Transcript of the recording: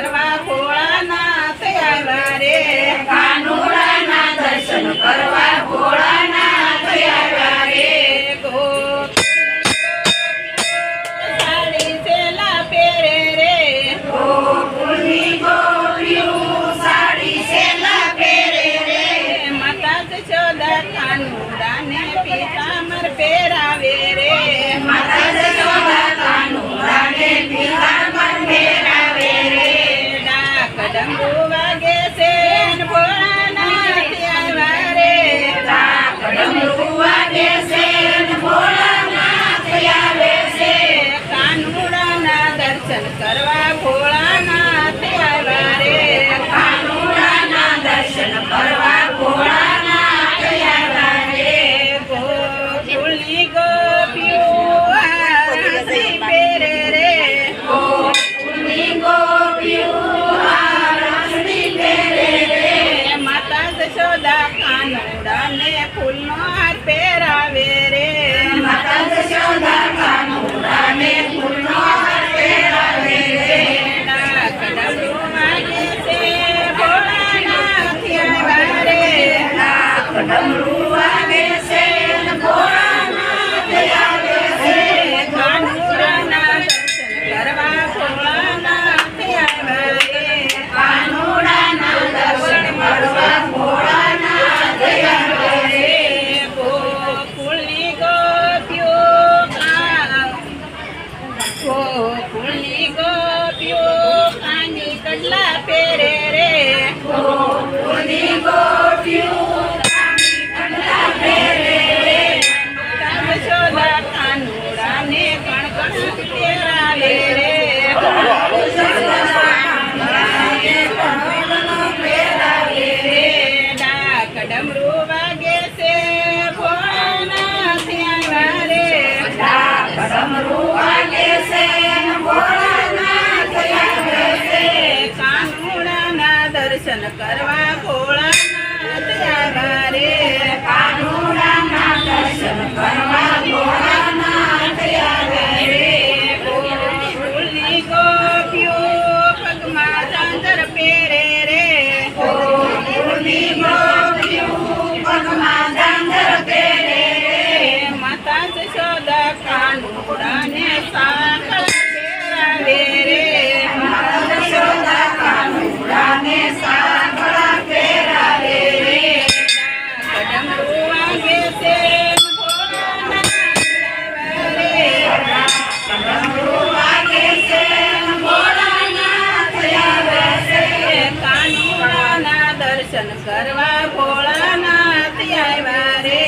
કરવા ભોળાનાથ આવ્યા રે કાનુડાના દર્શન કરવા ભોળાનાથ આવ્યા રે સાડી સેલા પહેરે રે ગોકુળની ગોપીઓ સાડી સેલા પહેરે રે માતા જશોદા કાનુડાને પીતાંબર પહેરાવે રે માતા જશોદા કાનુડાને પીતાંબર પહેરાવે રે ડાક ડમરૂ વાગે છે ને ભોળાનાથ આવ્યા રે ડાક ડમરૂ વાગે છે ને ભોળાનાથ આવે છે કાનુડાના દર્શન કરવા ભોળાનાથ આવ્યા રે કાનુડાના દર્શન કરવા ભોળાનાથ આવ્યા રે ગોકુળની ગોપીઓ હાસી પહેરે રે ગોકુળની ગોપીઓ હારસડી પહેરે રે માતા જશોદા કાનુડાને ફૂલનો હાર પહેરાવે રે માતા જશોદા કાનુડાને ફૂલનો હાર પહેરાવે રે ડાક ડમરૂ વાગે છે ભોળાનાથ આવ્યા રે ડાક ડમરૂ વાગે છે ને ભોળાનાથ આવે છે કાનુડાના દર્શન કરવા ભોળાનાથ આવ્યા રે કાનુડાના દર્શન કરવા ભોળાનાથ આવે રે ગોકુળની ગોપીઓ કાની કડલા પહેરે રે ગોકુળની ગોપીઓ કાની કડલા પહેરે રે માતા જશોદા કાનુડાને કણકણ પહેરાવે રે ડાક ડમરૂ વાગે છે ભોળાનાથ આવ્યા રે ડાક ડમરૂ વાગે છે ને ભોળાનાથ આવે છે કાનુડાના દર્શન કરવા ભોળાનાથ આવ્યા રે કાનુડાના દર્શન કરવા ભોળાનાથ આવે રે ગોકુળની ગોપીઓ પગમાં ચાંદર પહેરે રે ગોકુળની ગોપીઓ પગમાં ચાંદર પહેરે રે માતા જશોદા કાનુડાને સાંકળ પહેરાવે રે માતા જશોદા કાનુડાને સાંકળા પહેરાવે રે ડાક ડમરૂ વાગે છે ભોળાનાથ આવ્યા રે ડમરૂ વાગે છે ને ભોળાનાથ આવે છે કાનુડાના દર્શન કરવા ભોળાનાથ આવ્યા રે